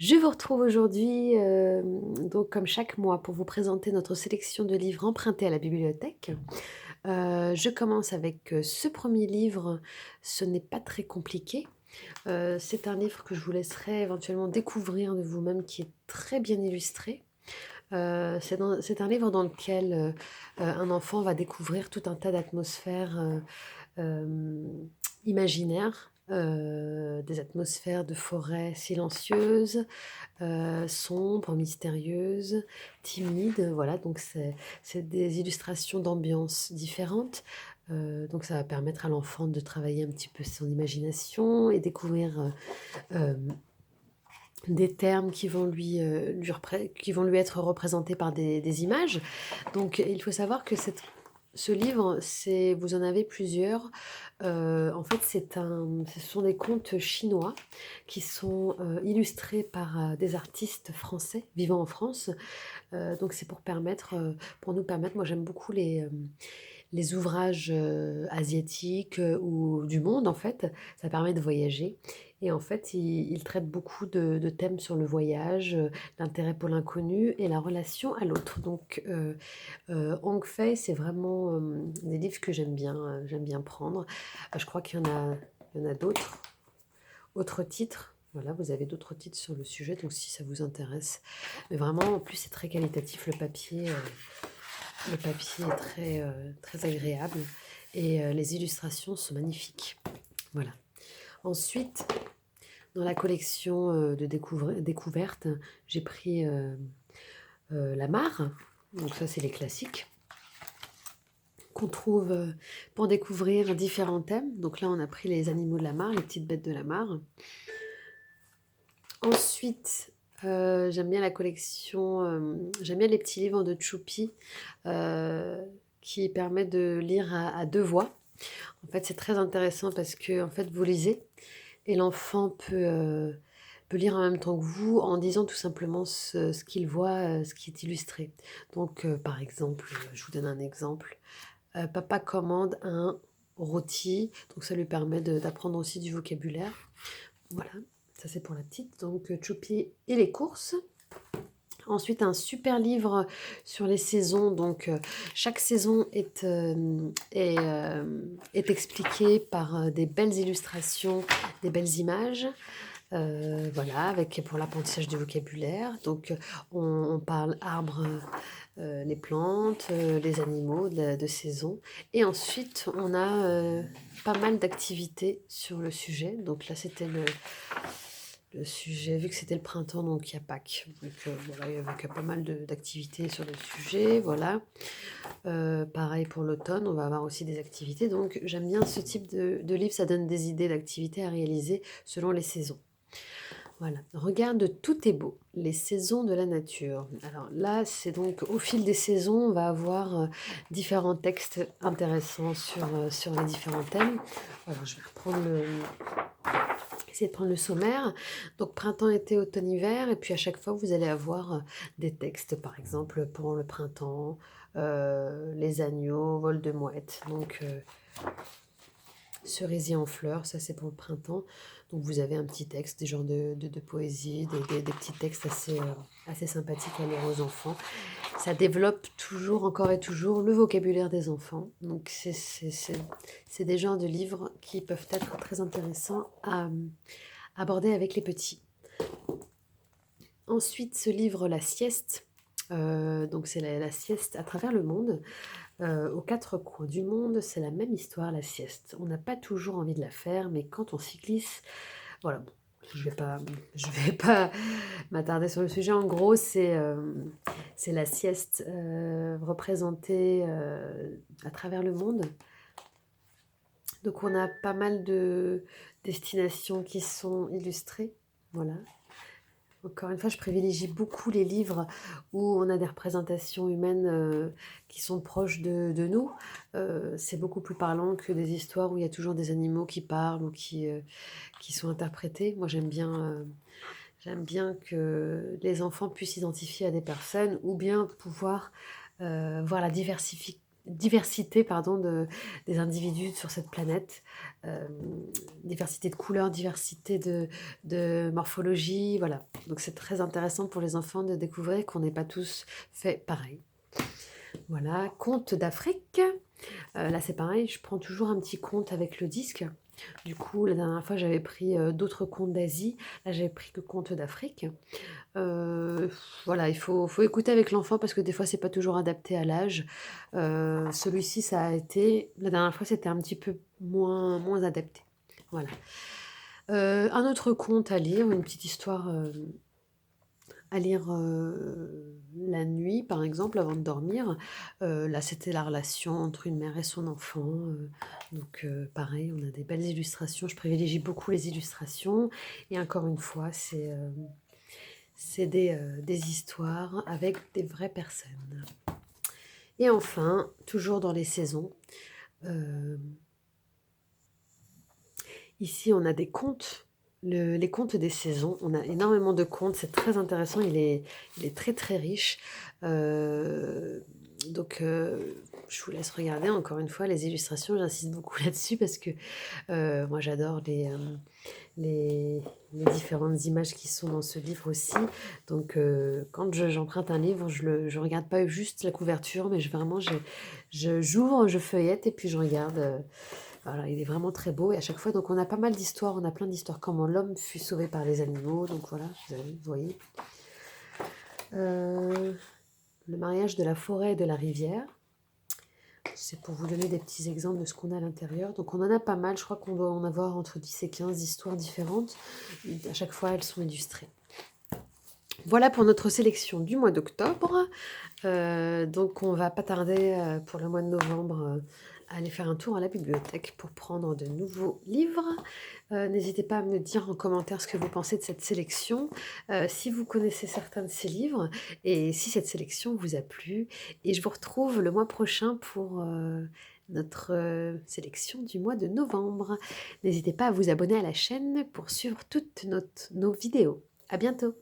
Je vous retrouve aujourd'hui, donc comme chaque mois, pour vous présenter notre sélection de livres empruntés à la bibliothèque. Je commence avec, ce premier livre, ce n'est pas très compliqué. C'est un livre que je vous laisserai éventuellement découvrir de vous-même, qui est très bien illustré. C'est un livre dans lequel, un enfant va découvrir tout un tas d'atmosphères, imaginaires, des atmosphères de forêt silencieuses, sombres, mystérieuses, timides, voilà, donc c'est des illustrations d'ambiances différentes. Donc ça va permettre à l'enfant de travailler un petit peu son imagination et découvrir, des termes qui vont lui être représentés par des images. Donc il faut savoir que ce livre, vous en avez plusieurs. En fait, ce sont des contes chinois qui sont illustrés par des artistes français vivant en France. Donc c'est pour nous permettre, moi j'aime beaucoup les ouvrages asiatiques ou du monde en fait. Ça permet de voyager. Et en fait, il traite beaucoup de thèmes sur le voyage, l'intérêt pour l'inconnu et la relation à l'autre. Donc, Hong Fei, c'est vraiment des livres que j'aime bien prendre. Je crois qu'il y en a d'autres, autres titres. Voilà, vous avez d'autres titres sur le sujet, donc si ça vous intéresse. Mais vraiment, en plus, c'est très qualitatif, le papier est très agréable et les illustrations sont magnifiques. Voilà. Ensuite, dans la collection de découvertes, j'ai pris La Mare. Donc ça, c'est les classiques qu'on trouve pour découvrir différents thèmes. Donc là, on a pris les animaux de la mare, les petites bêtes de la mare. Ensuite, j'aime bien la collection, j'aime bien les petits livres de Choupi qui permettent de lire à deux voix. En fait, c'est très intéressant parce que en fait, vous lisez et l'enfant peut lire en même temps que vous en disant tout simplement ce qu'il voit, ce qui est illustré. Donc, par exemple, je vous donne un exemple. Papa commande un rôti, donc ça lui permet d'apprendre aussi du vocabulaire. Voilà, ça c'est pour la petite. Donc, Choupi et les courses. Ensuite, un super livre sur les saisons. Donc, chaque saison est expliquée par des belles illustrations, des belles images. Voilà, avec pour l'apprentissage du vocabulaire. Donc, on parle arbres, les plantes, les animaux de saison. Et ensuite, on a pas mal d'activités sur le sujet. Donc là, c'était le sujet, vu que c'était le printemps, donc il y a Pâques. Donc voilà, il y avait pas mal d'activités sur le sujet. Voilà. Pareil pour l'automne, on va avoir aussi des activités. Donc j'aime bien ce type de livre, ça donne des idées d'activités à réaliser selon les saisons. Voilà, regarde, tout est beau, les saisons de la nature. Alors là, c'est donc au fil des saisons, on va avoir différents textes intéressants sur les différents thèmes. Alors je vais essayer de prendre le sommaire. Donc printemps, été, automne, hiver. Et puis à chaque fois, vous allez avoir des textes, par exemple, pour le printemps, les agneaux, vol de mouettes. Donc cerisier en fleurs, ça c'est pour le printemps. Donc vous avez un petit texte, des genres de poésie, des petits textes assez sympathiques à lire aux enfants. Ça développe toujours, encore et toujours, le vocabulaire des enfants. Donc c'est des genres de livres qui peuvent être très intéressants à aborder avec les petits. Ensuite, ce livre, La sieste. Donc c'est la sieste à travers le monde. Aux quatre coins du monde, c'est la même histoire, la sieste. On n'a pas toujours envie de la faire, mais quand on s'y glisse, voilà. Bon, je vais pas m'attarder sur le sujet. En gros, c'est la sieste représentée à travers le monde. Donc, on a pas mal de destinations qui sont illustrées. Voilà. Encore une fois, je privilégie beaucoup les livres où on a des représentations humaines qui sont proches de nous. C'est beaucoup plus parlant que des histoires où il y a toujours des animaux qui parlent ou qui sont interprétés. Moi, j'aime bien que les enfants puissent s'identifier à des personnes ou bien pouvoir voir diversité pardon, des individus sur cette planète, euh, diversité de couleurs, diversité de morphologie, voilà. Donc c'est très intéressant pour les enfants de découvrir qu'on n'est pas tous faits pareil. Voilà, conte d'Afrique. Là c'est pareil, je prends toujours un petit conte avec le disque. Du coup, la dernière fois j'avais pris d'autres contes d'Asie, là j'avais pris que contes d'Afrique. Heu, voilà, il faut écouter avec l'enfant parce que des fois, c'est pas toujours adapté à l'âge. Celui-ci, ça a été la dernière fois, c'était un petit peu moins adapté. Voilà. Un autre conte à lire, une petite histoire, à lire, la nuit, par exemple, avant de dormir. Là, c'était la relation entre une mère et son enfant, donc pareil, on a des belles illustrations. Je privilégie beaucoup les illustrations et encore une fois, c'est des histoires avec des vraies personnes. Et enfin, toujours dans les saisons, euh, ici on a des contes, les contes des saisons. On a énormément de contes, c'est très intéressant, il est très très riche. Euh, donc, je vous laisse regarder encore une fois les illustrations, j'insiste beaucoup là-dessus parce que moi j'adore les, les différentes images qui sont dans ce livre aussi. Donc, quand j'emprunte un livre, je regarde pas juste la couverture, mais j'ouvre, je feuillette et puis je regarde. Voilà, il est vraiment très beau et à chaque fois, donc on a pas mal d'histoires, on a plein d'histoires, comment l'homme fut sauvé par les animaux. Donc voilà, vous voyez. Euh, le mariage de la forêt et de la rivière. C'est pour vous donner des petits exemples de ce qu'on a à l'intérieur. Donc on en a pas mal, je crois qu'on doit en avoir entre 10 et 15 histoires différentes. À chaque fois, elles sont illustrées. Voilà pour notre sélection du mois d'octobre. Donc on va pas tarder pour le mois de novembre à aller faire un tour à la bibliothèque pour prendre de nouveaux livres. N'hésitez pas à me dire en commentaire ce que vous pensez de cette sélection, si vous connaissez certains de ces livres et si cette sélection vous a plu. Et je vous retrouve le mois prochain pour notre sélection du mois de novembre. N'hésitez pas à vous abonner à la chaîne pour suivre toutes nos vidéos. À bientôt!